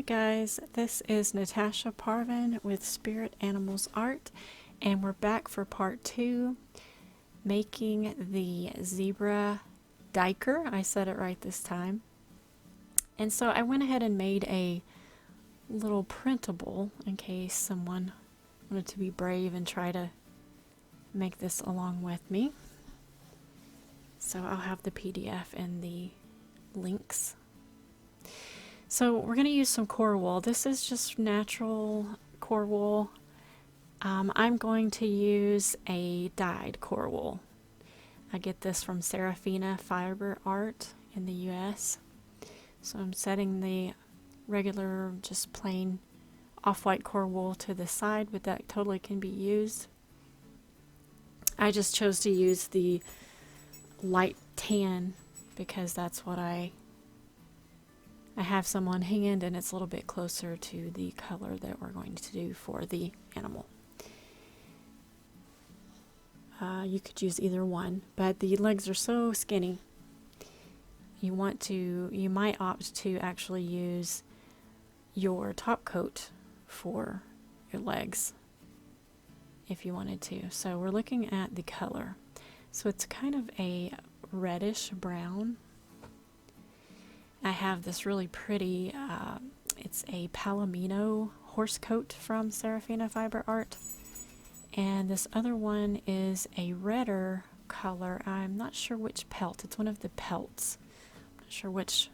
Hi guys, this is Natasha Parvin with Spirit Animals Art, and we're back for part 2, making the zebra Duiker. I said it right this time. And so I went ahead and made a little printable in case someone wanted to be brave and try to make this along with me. So I'll have the PDF and the links. So we're going to use some core wool. This is just natural core wool. I'm going to use a dyed core wool. I get this from Serafina Fiber Art in the US. So I'm setting the regular, just plain off-white core wool to the side, but that totally can be used. I just chose to use the light tan because that's what I have some on hand, and it's a little bit closer to the color that we're going to do for the animal. You could use either one, but the legs are so skinny. You might opt to actually use your top coat for your legs if you wanted to. So we're looking at the color. So it's kind of a reddish brown. I have this really pretty, it's a Palomino horse coat from Serafina Fiber Art. And this other one is a redder color. I'm not sure which pelt. It's one of the pelts. I'm not sure which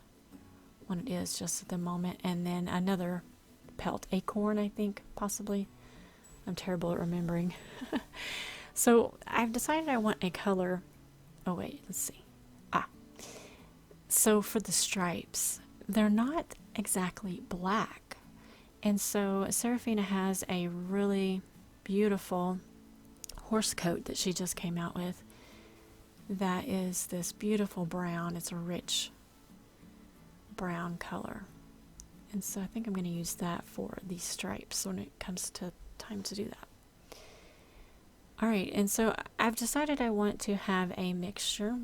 one it is just at the moment. And then another pelt, acorn, I think, possibly. I'm terrible at remembering. So I've decided I want a color. Oh wait, let's see. So for the stripes, they're not exactly black. And so Serafina has a really beautiful horse coat that she just came out with that is this beautiful brown. It's a rich brown color. And so I think I'm going to use that for these stripes when it comes to time to do that. Alright, and so I've decided I want to have a mixture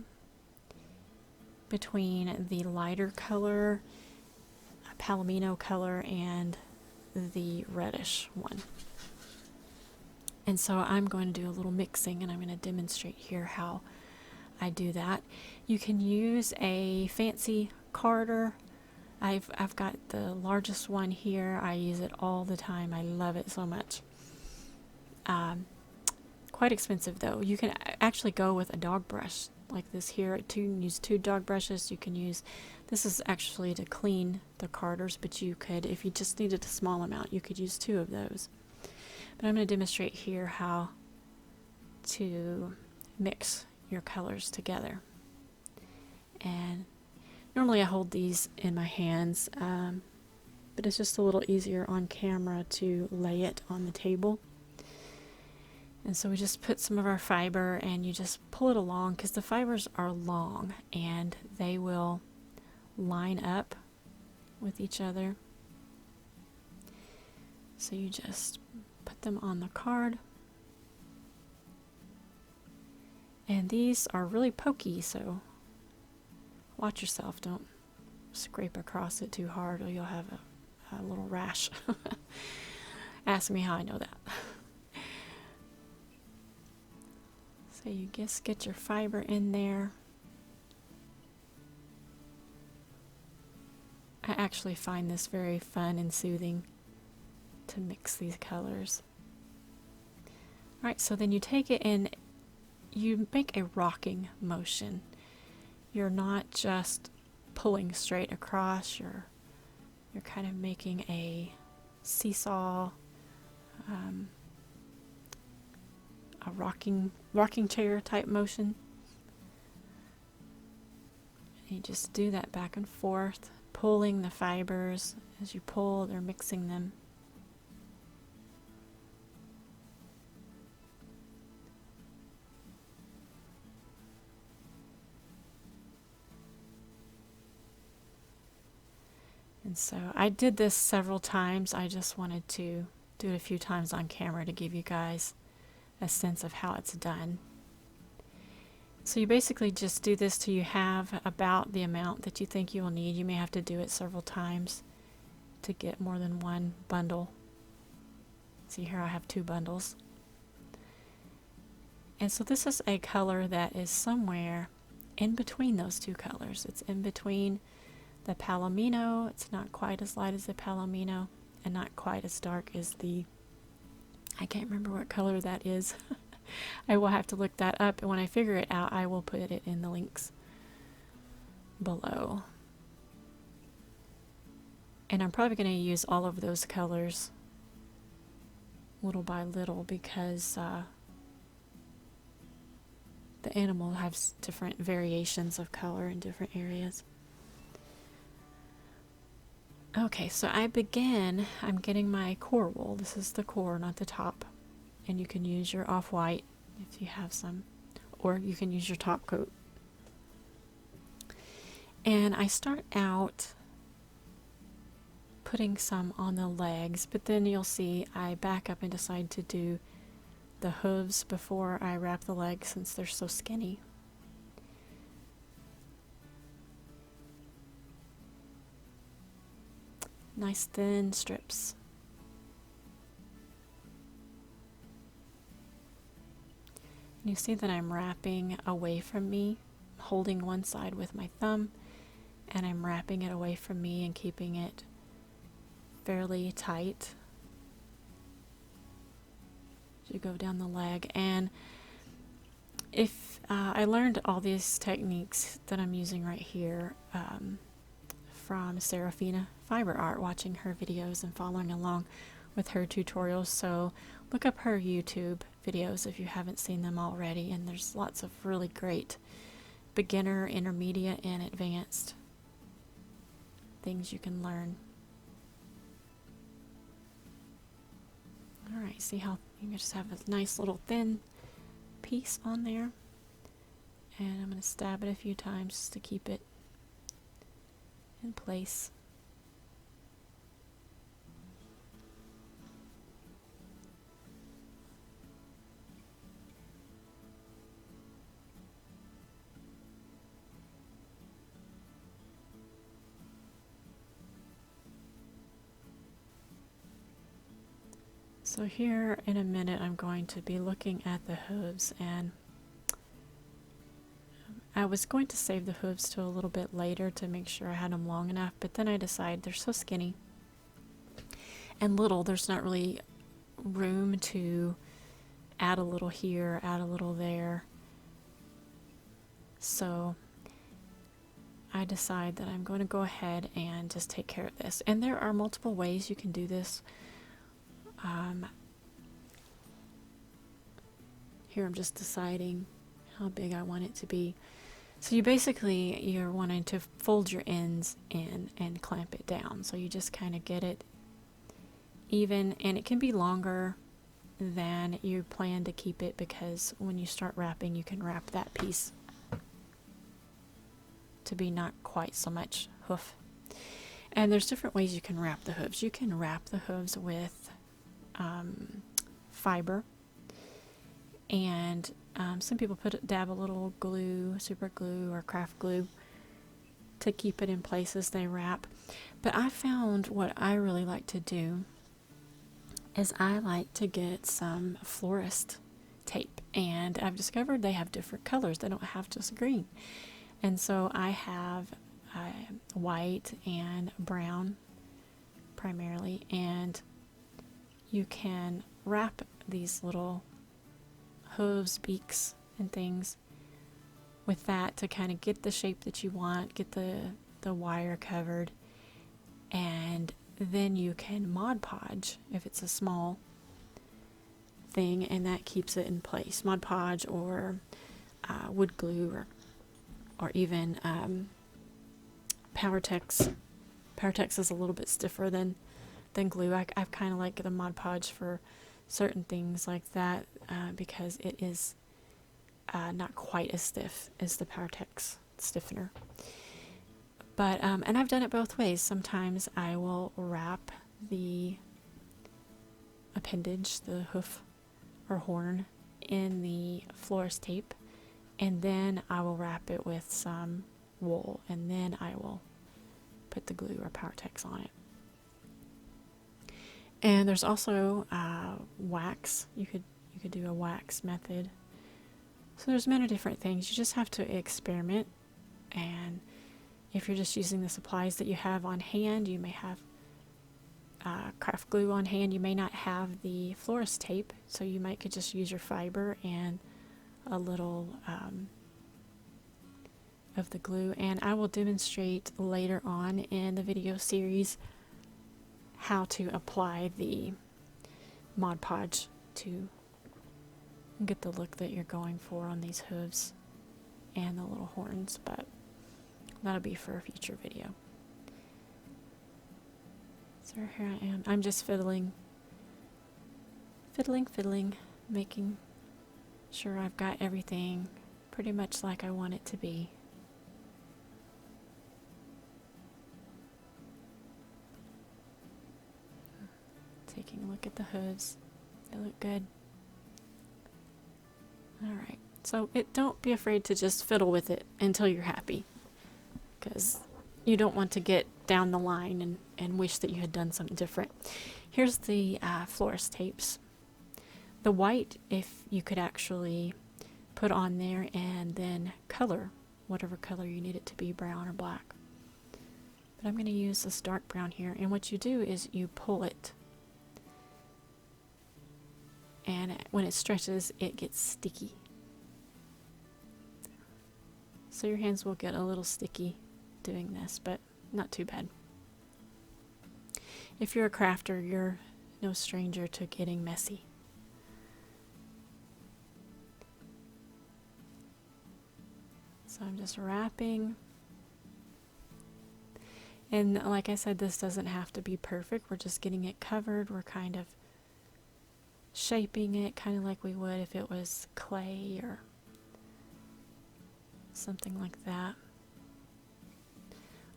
between the lighter color, Palomino color, and the reddish one. And so I'm going to do a little mixing, and I'm going to demonstrate here how I do that. You can use a fancy carder. I've got the largest one here. I use it all the time. I love it so much. Quite expensive though. You can actually go with a dog brush like this here. You can use 2 dog brushes. You can use, this is actually to clean the carders, but you could, if you just needed a small amount, you could use 2 of those. But I'm going to demonstrate here how to mix your colors together. And normally I hold these in my hands, but it's just a little easier on camera to lay it on the table. And so we just put some of our fiber and you just pull it along because the fibers are long and they will line up with each other. So you just put them on the card. And these are really pokey, so watch yourself. Don't scrape across it too hard or you'll have a little rash. Ask me how I know that. So you just get your fiber in there. I actually find this very fun and soothing to mix these colors. Alright, so then you take it and you make a rocking motion. You're not just pulling straight across, you're kind of making a seesaw, a rocking chair type motion. And you just do that back and forth, pulling the fibers. As you pull, they're mixing them. And so I did this several times. I just wanted to do it a few times on camera to give you guys a sense of how it's done. So you basically just do this till you have about the amount that you think you will need. You may have to do it several times to get more than one bundle. See here I have 2 bundles. And so this is a color that is somewhere in between those 2 colors. It's in between the Palomino. It's not quite as light as the Palomino and not quite as dark as the, I can't remember what color that is. I will have to look that up, and when I figure it out, I will put it in the links below. And I'm probably going to use all of those colors little by little because the animal has different variations of color in different areas. Okay, so I'm getting my core wool. This is the core, not the top. And you can use your off-white if you have some, or you can use your top coat. And I start out putting some on the legs, but then you'll see I back up and decide to do the hooves before I wrap the legs since they're so skinny. Nice thin strips. And you see that I'm wrapping away from me, holding one side with my thumb, and I'm wrapping it away from me and keeping it fairly tight as you go down the leg. And if I learned all these techniques that I'm using right here from Serafina Fiber Art, watching her videos and following along with her tutorials. So look up her YouTube videos if you haven't seen them already, and there's lots of really great beginner, intermediate, and advanced things you can learn. Alright, see how you just have a nice little thin piece on there, and I'm going to stab it a few times just to keep it in place. So here in a minute I'm going to be looking at the hooves, and I was going to save the hooves to a little bit later to make sure I had them long enough, but then I decided they're so skinny and little, there's not really room to add a little here, add a little there. So I decide that I'm going to go ahead and just take care of this. And there are multiple ways you can do this. Here I'm just deciding how big I want it to be. So you're wanting to fold your ends in and clamp it down. So you just kind of get it even, and it can be longer than you plan to keep it, because when you start wrapping, you can wrap that piece to be not quite so much hoof. And there's different ways you can wrap the hooves. You can wrap the hooves with fiber, and some people dab a little glue, super glue or craft glue, to keep it in place as they wrap. But I found what I really like to do is I like to get some florist tape, and I've discovered they have different colors. They don't have just green. And so I have white and brown primarily, and you can wrap these little hooves, beaks, and things with that to kind of get the shape that you want, get the wire covered, and then you can Mod Podge if it's a small thing, and that keeps it in place. Mod Podge or wood glue, or even Powertex. Powertex is a little bit stiffer than glue. I kind of like the Mod Podge for certain things like that because it is not quite as stiff as the Powertex stiffener. But and I've done it both ways. Sometimes I will wrap the appendage, the hoof or horn, in the florist tape, and then I will wrap it with some wool, and then I will put the glue or Powertex on it. And there's also wax. You could do a wax method. So there's many different things. You just have to experiment. And if you're just using the supplies that you have on hand, you may have craft glue on hand. You may not have the florist tape, so you could just use your fiber and a little of the glue. And I will demonstrate later on in the video series how to apply the Mod Podge to get the look that you're going for on these hooves and the little horns, but that'll be for a future video. So here I am. I'm just fiddling, making sure I've got everything pretty much like I want it to be. Taking a look at the hooves. They look good. Alright, so don't be afraid to just fiddle with it until you're happy, because you don't want to get down the line and wish that you had done something different. Here's the florist tapes. The white, if you could actually put on there and then color whatever color you need it to be, brown or black. But I'm going to use this dark brown here, and what you do is you pull it, and when it stretches it gets sticky. So your hands will get a little sticky doing this, but not too bad. If you're a crafter, you're no stranger to getting messy. So I'm just wrapping. And like I said, this doesn't have to be perfect. We're just getting it covered. We're kind of shaping it kind of like we would if it was clay or something like that.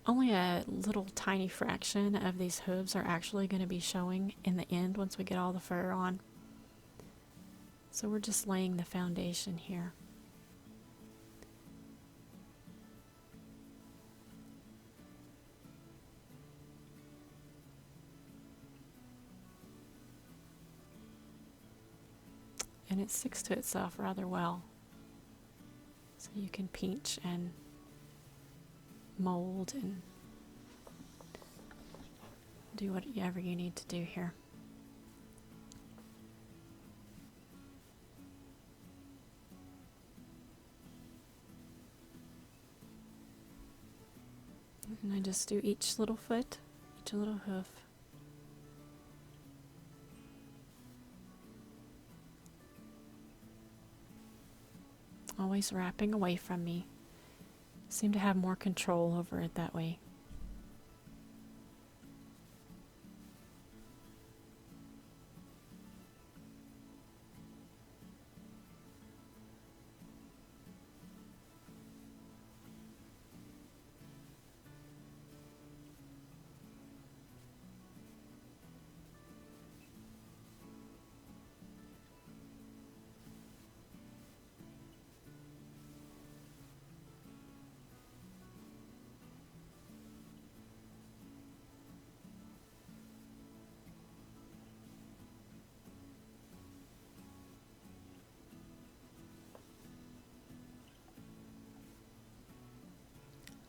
Only a little tiny fraction of these hooves are actually going to be showing in the end once we get all the fur on. So we're just laying the foundation here. And it sticks to itself rather well. So you can pinch and mold and do whatever you need to do here. And I just do each little foot, each little hoof. Always wrapping away from me. Seem to have more control over it that way.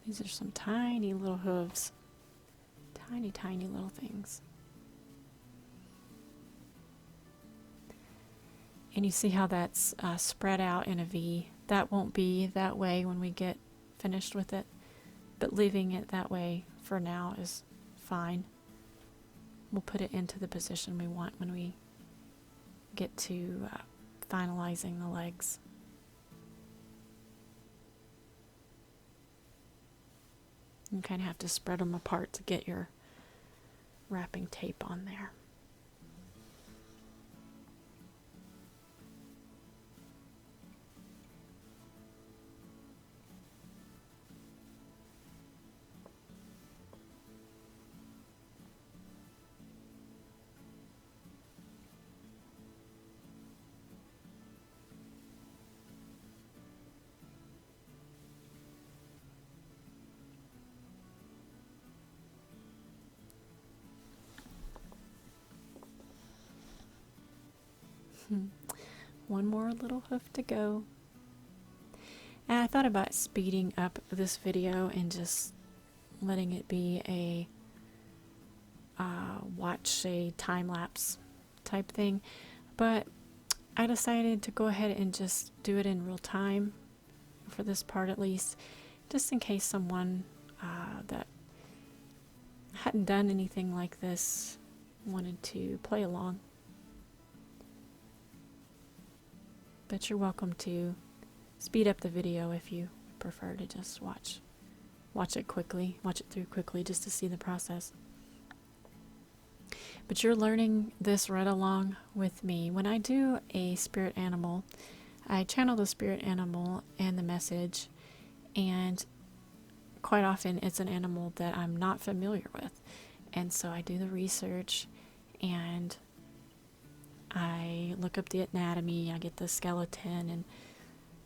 These are some tiny little hooves. Tiny, tiny little things. And you see how that's spread out in a V. That won't be that way when we get finished with it, but leaving it that way for now is fine. We'll put it into the position we want when we get to finalizing the legs. You kind of have to spread them apart to get your wrapping tape on there. One more little hoof to go. And I thought about speeding up this video and just letting it be a watch a time-lapse type thing, but I decided to go ahead and just do it in real time for this part at least, just in case someone that hadn't done anything like this wanted to play along. But you're welcome to speed up the video if you prefer to just watch it through quickly just to see the process. But you're learning this right along with me. When I do a spirit animal, I channel the spirit animal and the message, and quite often it's an animal that I'm not familiar with. And so I do the research and I look up the anatomy, I get the skeleton and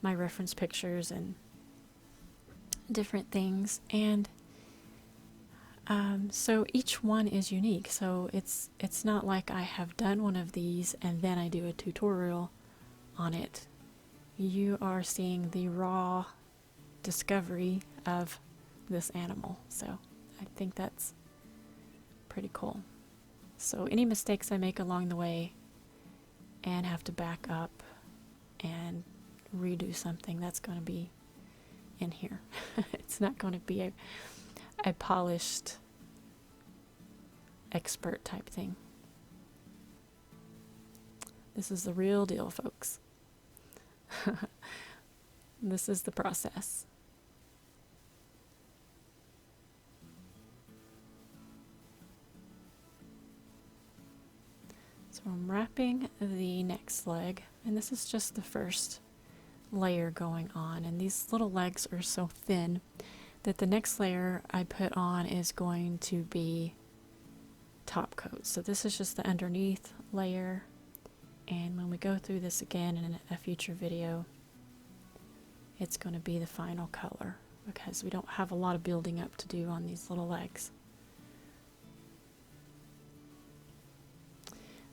my reference pictures and different things, and so each one is unique. So it's not like I have done one of these and then I do a tutorial on it. You are seeing the raw discovery of this animal, so I think that's pretty cool. So any mistakes I make along the way and have to back up and redo something, that's going to be in here. It's not going to be a polished expert type thing. This is the real deal, folks. This is the process. So I'm wrapping the next leg, and this is just the first layer going on, and these little legs are so thin that the next layer I put on is going to be top coat. So this is just the underneath layer, and when we go through this again in a future video, it's going to be the final color because we don't have a lot of building up to do on these little legs.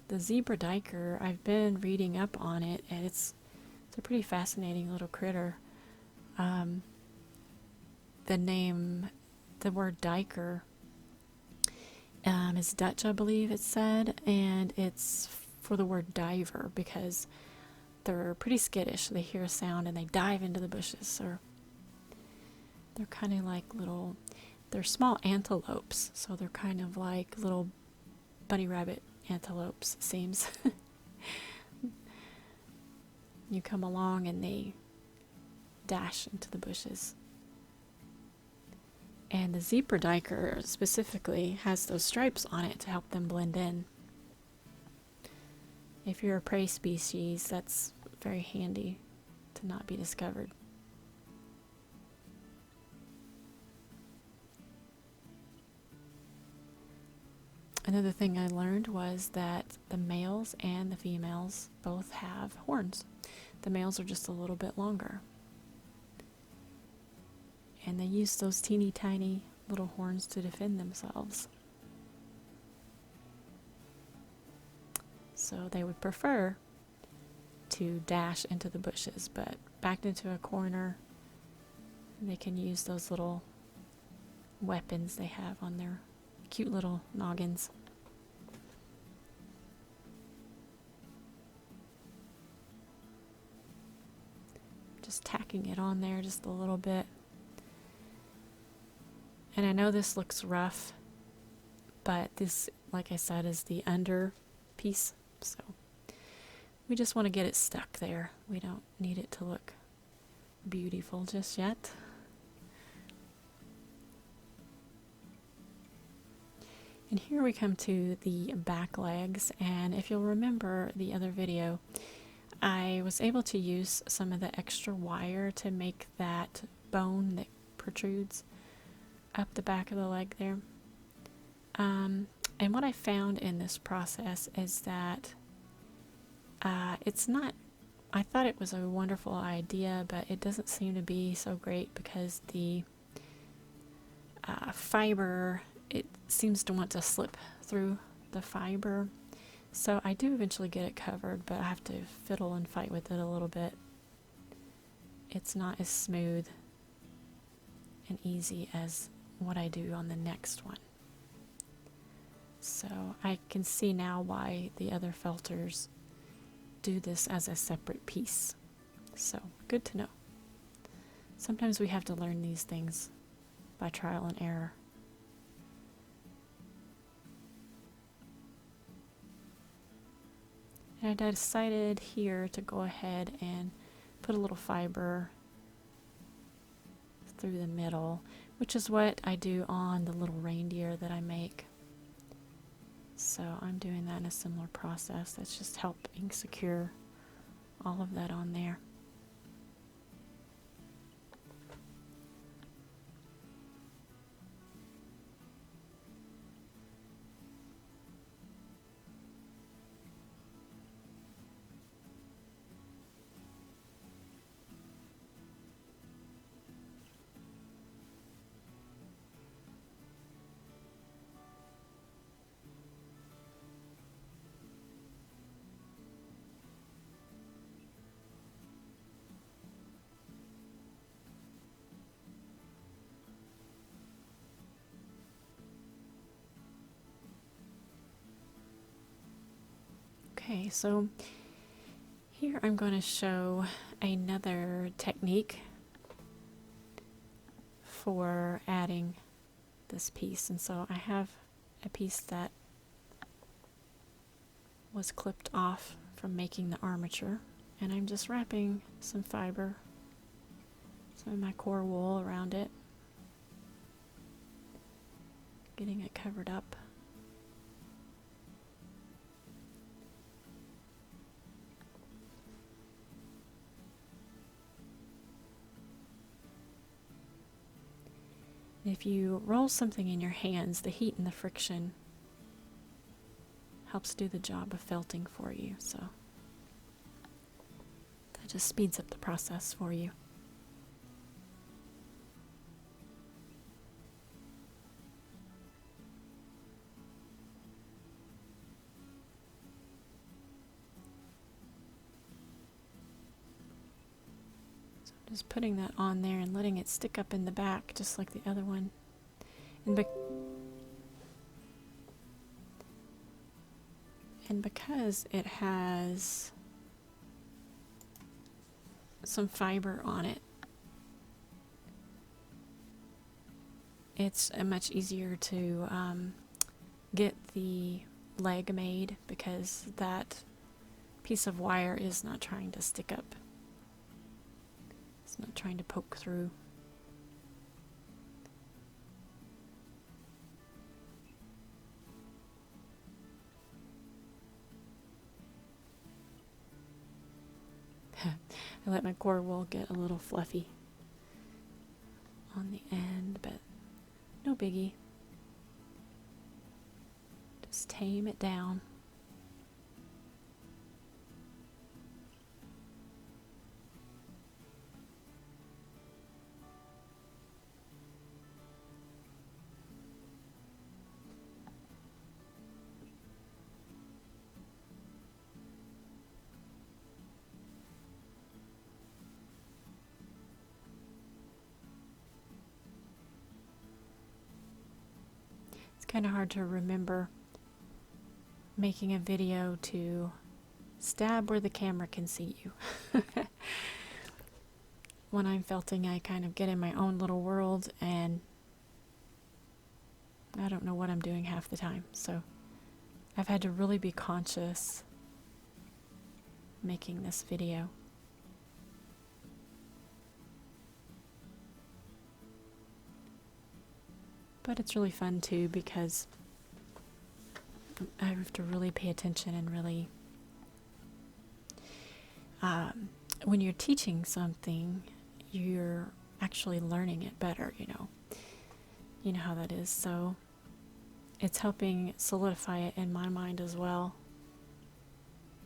The zebra duiker, I've been reading up on it, and it's a pretty fascinating little critter. The word duiker is Dutch, I believe it said, and it's for the word diver because they're pretty skittish. They hear a sound and they dive into the bushes, or they're kind of like they're small antelopes, so they're kind of like little bunny rabbit antelopes, it seems. You come along and they dash into the bushes. And the zebra duiker specifically has those stripes on it to help them blend in. If you're a prey species, that's very handy to not be discovered. Another thing I learned was that the males and the females both have horns. The males are just a little bit longer. And they use those teeny tiny little horns to defend themselves. So they would prefer to dash into the bushes, but backed into a corner, they can use those little weapons they have on their cute little noggins. Just tacking it on there just a little bit. And I know this looks rough, but this, like I said, is the under piece. So we just want to get it stuck there. We don't need it to look beautiful just yet. And here we come to the back legs, and if you'll remember the other video, I was able to use some of the extra wire to make that bone that protrudes up the back of the leg there. And what I found in this process is that it's not, I thought it was a wonderful idea, but it doesn't seem to be so great because the fiber, it seems to want to slip through the fiber. So I do eventually get it covered, but I have to fiddle and fight with it a little bit. It's not as smooth and easy as what I do on the next one. So I can see now why the other felters do this as a separate piece. So good to know. Sometimes we have to learn these things by trial and error. And I decided here to go ahead and put a little fiber through the middle, which is what I do on the little reindeer that I make. So I'm doing that in a similar process. That's just helping secure all of that on there. Okay, so here I'm going to show another technique for adding this piece. And so I have a piece that was clipped off from making the armature, and I'm just wrapping some fiber, some of my core wool around it, getting it covered up. If you roll something in your hands, the heat and the friction helps do the job of felting for you, so that just speeds up the process for you. So I'm just putting that on there and letting it stick up in the back just like the other one. And because it has some fiber on it, it's much easier to get the leg made, because that piece of wire is not trying to stick up. It's not trying to poke through. I let my core wool get a little fluffy on the end, but no biggie. Just tame it down. Kind of hard to remember making a video to stab where the camera can see you. When I'm felting, I kind of get in my own little world and I don't know what I'm doing half the time. So I've had to really be conscious making this video. But it's really fun too, because I have to really pay attention and really, when you're teaching something, you're actually learning it better, you know how that is. So it's helping solidify it in my mind as well,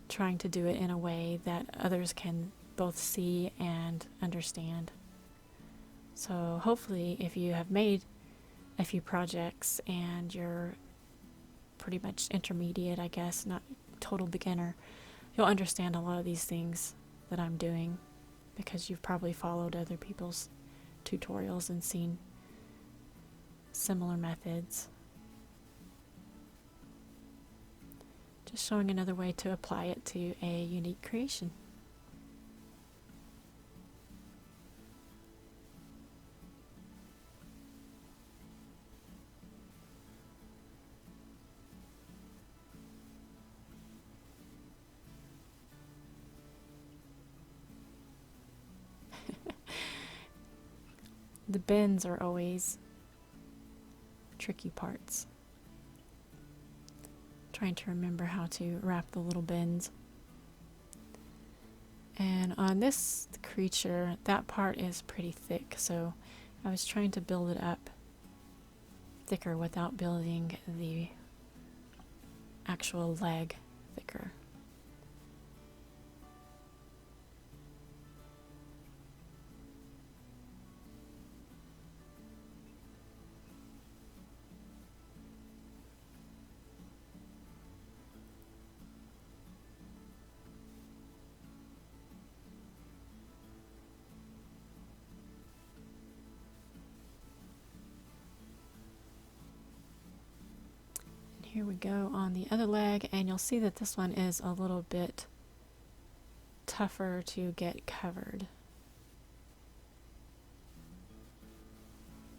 trying to do it in a way that others can both see and understand. So hopefully, if you have made a few projects and you're pretty much intermediate, I guess, not total beginner, you'll understand a lot of these things that I'm doing because you've probably followed other people's tutorials and seen similar methods. Just showing another way to apply it to a unique creation. The bends are always tricky parts. Trying to remember how to wrap the little bends. And on this creature, that part is pretty thick, so I was trying to build it up thicker without building the actual leg thicker. Here we go on the other leg, and you'll see that this one is a little bit tougher to get covered.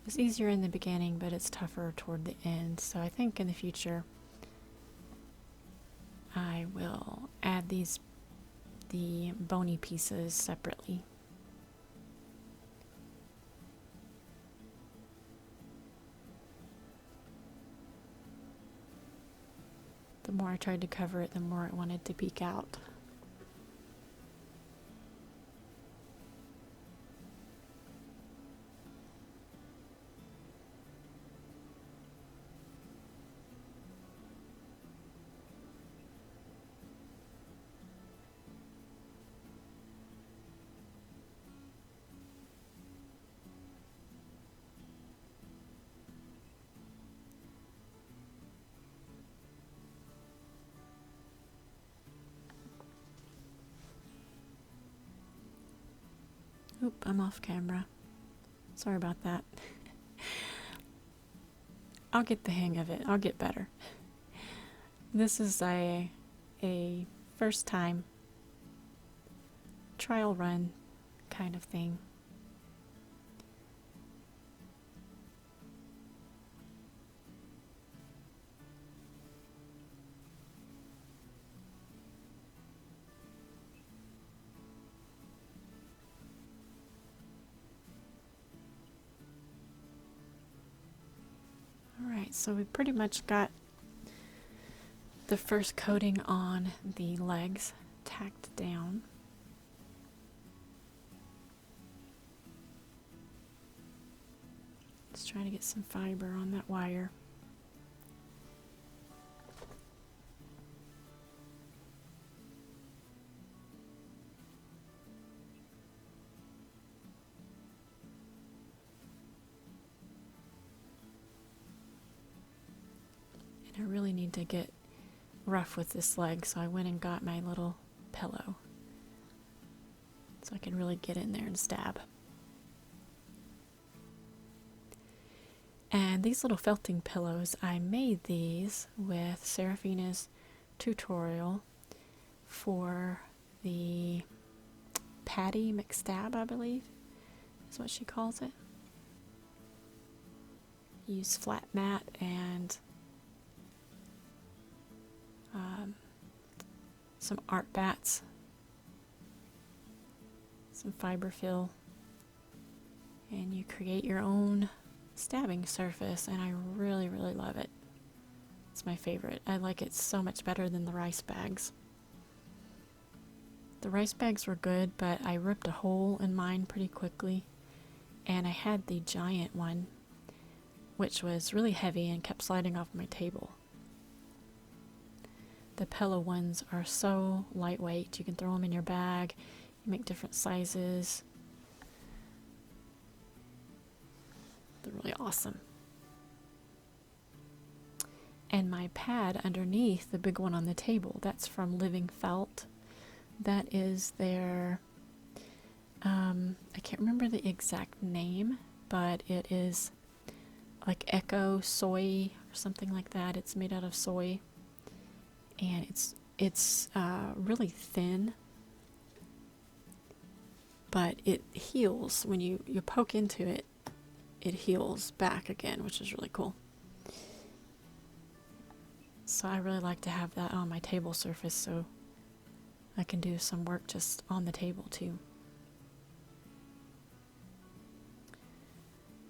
It's easier in the beginning, but it's tougher toward the end. So I think in the future I will add the bony pieces separately. The more I tried to cover it, the more it wanted to peek out. Oop, I'm off camera. Sorry about that. I'll get the hang of it. I'll get better. This is a first time trial run kind of thing. Alright, so we pretty much got the first coating on the legs tacked down. Just trying to get some fiber on that wire. And I really need to get rough with this leg, so I went and got my little pillow so I can really get in there and stab. And these little felting pillows, I made these with Seraphina's tutorial for the Patty McStab, I believe is what she calls it. Use flat mat and some art bats, some fiber fill, and you create your own stabbing surface, and I really love it. It's my favorite. I like it so much better than the rice bags. The rice bags were good, but I ripped a hole in mine pretty quickly, and I had the giant one, which was really heavy and kept sliding off my table. The pillow ones are so lightweight. You can throw them in your bag. You make different sizes. They're really awesome. And my pad underneath, the big one on the table, that's from Living Felt. That is their, I can't remember the exact name, but it is like Echo Soy or something like that. It's made out of soy, and it's really thin, but it heals when you poke into it. It heals back again, which is really cool. So I really like to have that on my table surface so I can do some work just on the table too.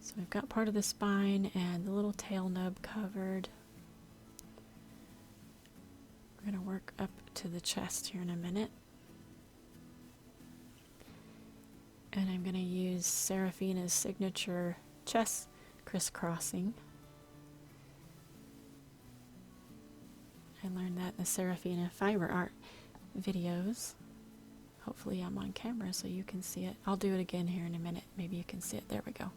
So we've got part of the spine and the little tail nub covered. We're going to work up to the chest here in a minute. And I'm going to use Seraphina's signature chest crisscrossing. I learned that in the Seraphina fiber art videos. Hopefully I'm on camera so you can see it. I'll do it again here in a minute. Maybe you can see it. There we go.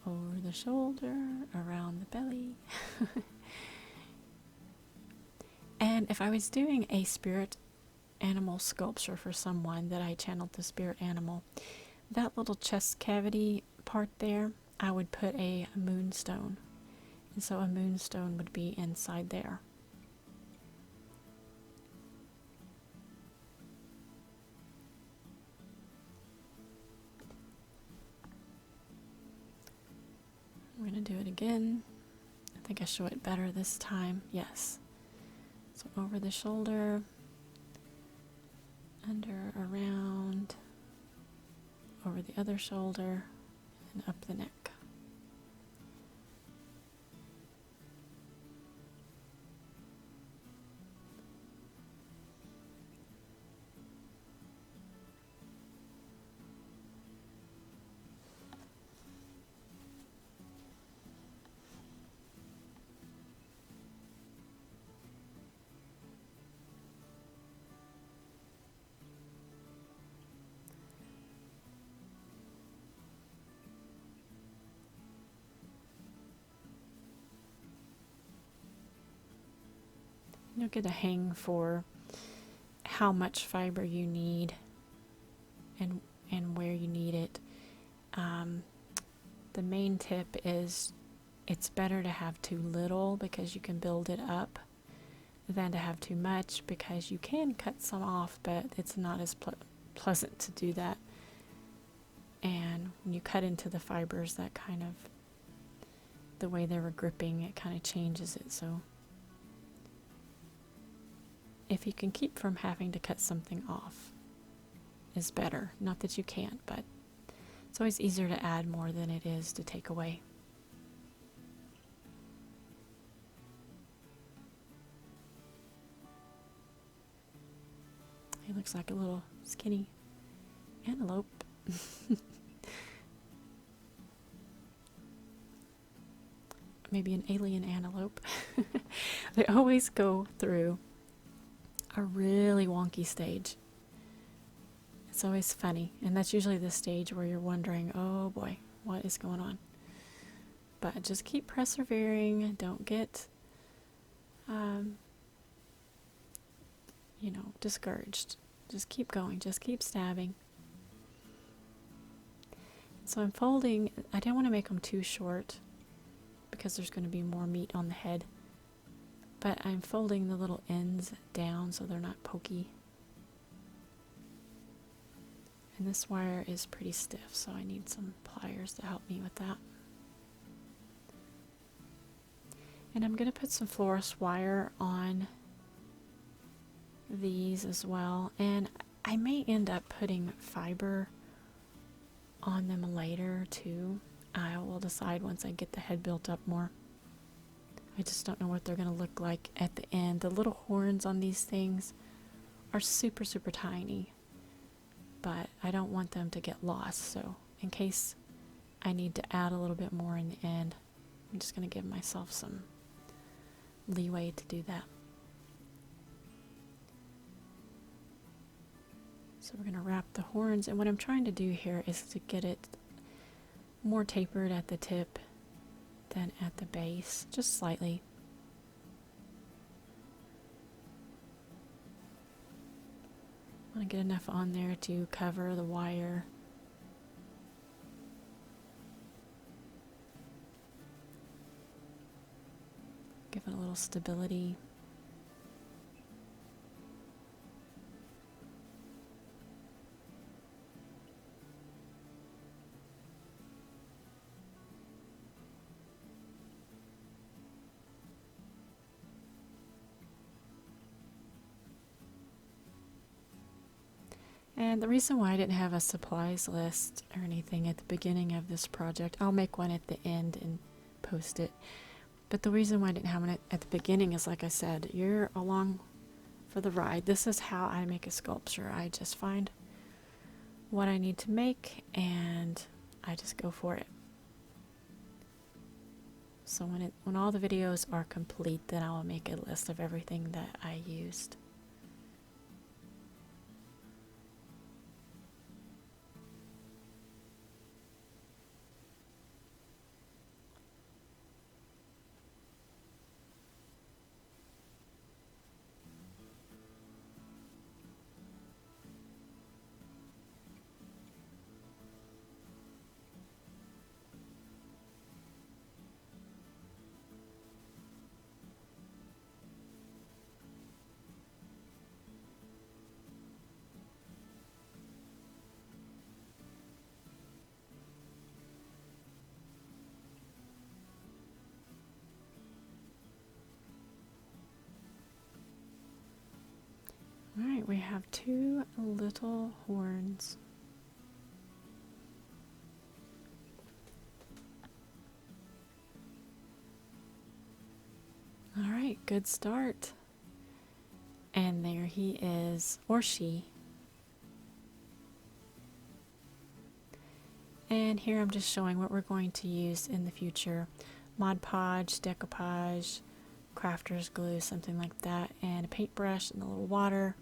Over the shoulder, around the belly. And if I was doing a spirit animal sculpture for someone that I channeled the spirit animal, that little chest cavity part there, I would put a moonstone. And so a moonstone would be inside there. I'm going to do it again. I think I show it better this time. Yes. So over the shoulder, under, around, over the other shoulder, and up the neck. You'll get a hang for how much fiber you need and where you need it. The main tip is it's better to have too little because you can build it up than to have too much because you can cut some off, but it's not as pleasant to do that. And when you cut into the fibers, that kind of, the way they were gripping, it kind of changes it. So if you can keep from having to cut something off is better. Not that you can't, but it's always easier to add more than it is to take away. He looks like a little skinny antelope. Maybe an alien antelope. They always go through a really wonky stage. It's always funny, and that's usually the stage where you're wondering, oh boy, what is going on? But just keep persevering. Don't get discouraged. Just keep going. Just keep stabbing. So I'm folding. I don't want to make them too short because there's going to be more meat on the head. But I'm folding the little ends down so they're not pokey. And this wire is pretty stiff, so I need some pliers to help me with that. And I'm going to put some florist wire on these as well. And I may end up putting fiber on them later too. I will decide once I get the head built up more. I just don't know what they're going to look like at the end. The little horns on these things are super, super tiny. But I don't want them to get lost. So in case I need to add a little bit more in the end, I'm just going to give myself some leeway to do that. So we're going to wrap the horns. And what I'm trying to do here is to get it more tapered at the tip than at the base, just slightly. I want to get enough on there to cover the wire. Give it a little stability. And the reason why I didn't have a supplies list or anything at the beginning of this project, I'll make one at the end and post it. But the reason why I didn't have it at the beginning is, like I said, you're along for the ride. This is how I make a sculpture. I just find what I need to make and I just go for it. So when all the videos are complete, then I will make a list of everything that I used. Alright, we have two little horns. Alright, good start. And there he is, or she. And here I'm just showing what we're going to use in the future. Mod Podge, decoupage, crafter's glue, something like that, and a paintbrush and a little water.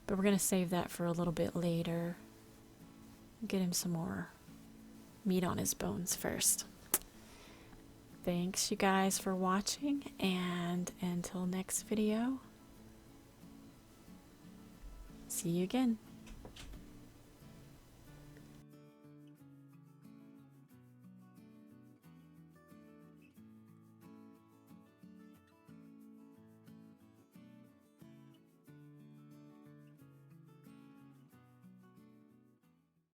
But we're going to save that for a little bit later. Get him some more meat on his bones first. Thanks you guys for watching, and until next video, see you again.